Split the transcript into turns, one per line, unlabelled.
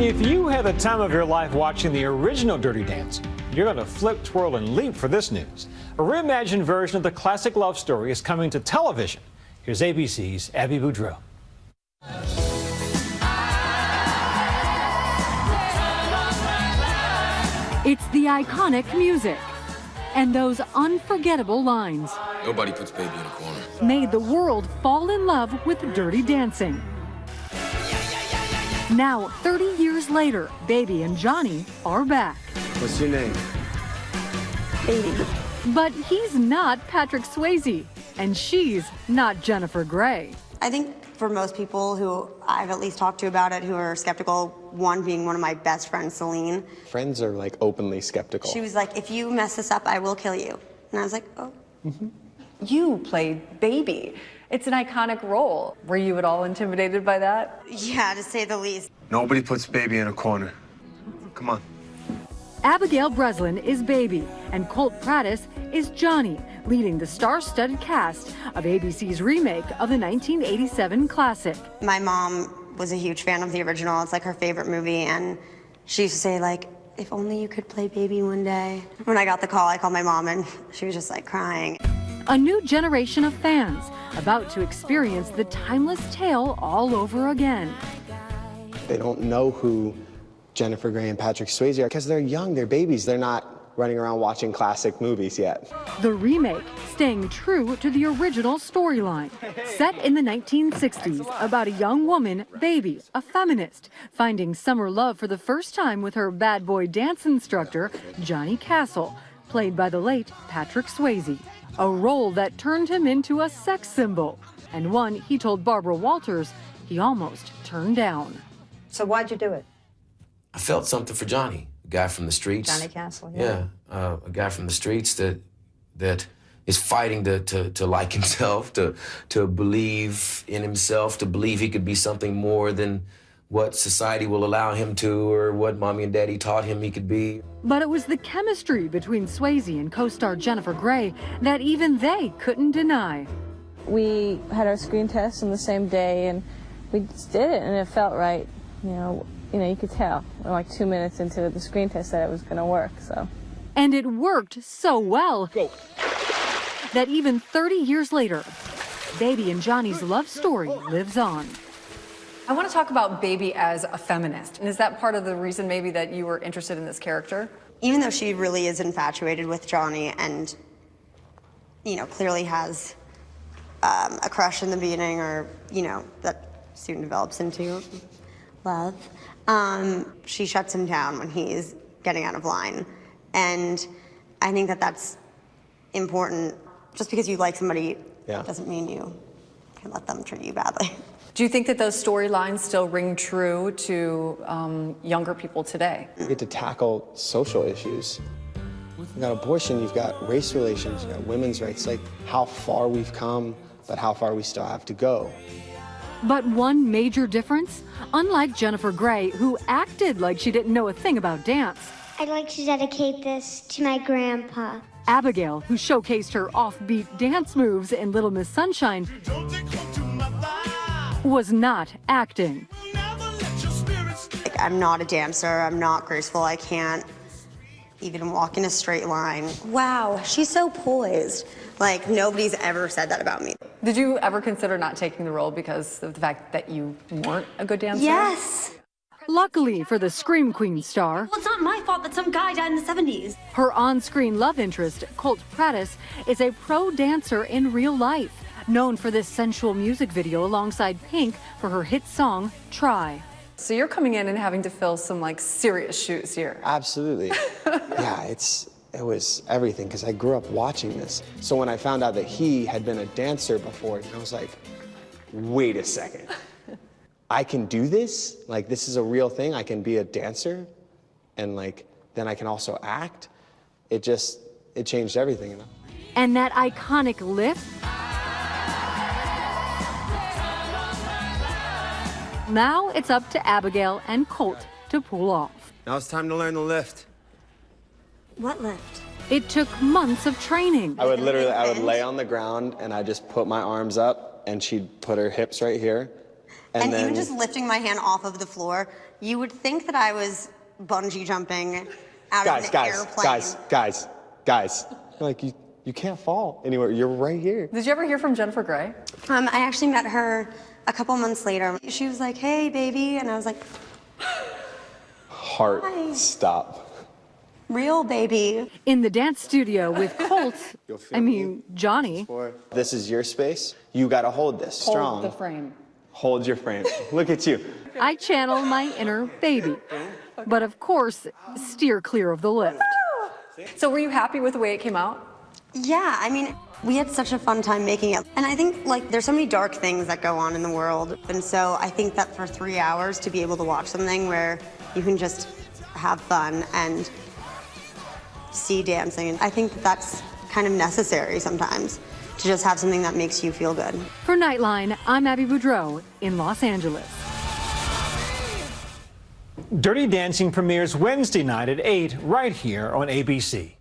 If you had the time of your life watching the original Dirty Dancing, you're going to flip, twirl, and leap for this news. A reimagined version of the classic love story is coming to television. Here's ABC's Abby Boudreau.
It's the iconic music and those unforgettable lines.
Nobody puts baby in a corner.
Made the world fall in love with Dirty Dancing. Now, 30 years later, Baby and Johnny are back.
What's your name?
Baby.
But he's not Patrick Swayze, and she's not Jennifer Grey.
I think for most people who I've at least talked to about it who are skeptical, one being one of my best friends, Celine.
Friends are like openly skeptical.
She was like, if you mess this up, I will kill you. And I was like, oh.
Mm-hmm. You played Baby. It's an iconic role. Were you at all intimidated by that?
Yeah, to say the least.
Nobody puts baby in a corner. Come on.
Abigail Breslin is Baby, and Colt Prattes is Johnny, leading the star-studded cast of ABC's remake of the 1987 classic.
My mom was a huge fan of the original. It's like her favorite movie, and she used to say, like, if only you could play Baby one day. When I got the call, I called my mom, and she was just like crying.
A new generation of fans about to experience the timeless tale all over again.
They don't know who Jennifer Grey and Patrick Swayze are because they're young, they're babies. They're not running around watching classic movies yet.
The remake staying true to the original storyline. Set in the 1960s about a young woman, Baby, a feminist, finding summer love for the first time with her bad boy dance instructor, Johnny Castle, played by the late Patrick Swayze. A role that turned him into a sex symbol, and one he told Barbara Walters he almost turned down.
So why'd you do it?
I felt something for Johnny, a guy from the streets.
Johnny Castle, yeah.
Yeah, a guy from the streets that is fighting to like himself, to believe in himself, to believe he could be something more than what society will allow him to or what mommy and daddy taught him he could be.
But it was the chemistry between Swayze and co-star Jennifer Grey that even they couldn't deny.
We had our screen test on the same day, and we just did it, and it felt right. You know, you could tell, like 2 minutes into the screen test, that it was going to work. So.
And it worked so well that even 30 years later, Baby and Johnny's love story lives on.
I want to talk about Baby as a feminist. And is that part of the reason maybe that you were interested in this character?
Even though she really is infatuated with Johnny and, you know, clearly has a crush in the beginning or, you know, that soon develops into love, she shuts him down when he's getting out of line. And I think that that's important. Just because you like somebody doesn't mean you can let them treat you badly.
Do you think that those storylines still ring true to younger people today?
You get to tackle social issues. You've got abortion, you've got race relations, you've got women's rights, like how far we've come, but how far we still have to go.
But one major difference, unlike Jennifer Grey, who acted like she didn't know a thing about dance.
I'd like to dedicate this to my grandpa.
Abigail, who showcased her offbeat dance moves in Little Miss Sunshine, was not acting.
Like, I'm not a dancer, I'm not graceful, I can't even walk in a straight line. Wow, she's so poised. Like, nobody's ever said that about me.
Did you ever consider not taking the role because of the fact that you weren't a good dancer?
Yes.
Luckily for the Scream Queen star,
Well, it's not my fault that some guy died in the 70s.
her on-screen love interest, Colt Prattes, is a pro dancer in real life, known for this sensual music video alongside Pink for her hit song, Try.
So you're coming in and having to fill some like serious shoes here.
Absolutely. Yeah, it was everything because I grew up watching this. So when I found out that he had been a dancer before, I was like, wait a second. I can do this? Like, this is a real thing? I can be a dancer? And like, then I can also act? It changed everything, you know?
And that iconic lift? Now it's up to Abigail and Colt to pull off.
Now it's time to learn the lift.
What lift?
It took months of training.
I would lay on the ground and I just put my arms up and she'd put her hips right here.
And
then,
even just lifting my hand off of the floor You would think that I was bungee jumping out of an airplane.
Guys. Like, you can't fall anywhere. You're right here.
Did you ever hear from Jennifer Grey?
I actually met her a couple months later. She was like, hey, baby. And I was like,
Heart
Hi.
stop.
Real baby.
In the dance studio with Colt, Johnny.
This is your space. You got to hold this strong.
Hold the frame.
Hold your frame. Look at you.
I channel my inner baby. But of course, steer clear of the lift.
So were you happy with the way it came out?
Yeah, I mean, we had such a fun time making it. And I think, like, there's so many dark things that go on in the world. And so I think that for 3 hours to be able to watch something where you can just have fun and see dancing, and I think that that's kind of necessary sometimes, to just have something that makes you feel good.
For Nightline, I'm Abby Boudreau in Los Angeles.
Dirty Dancing premieres Wednesday night at 8 right here on ABC.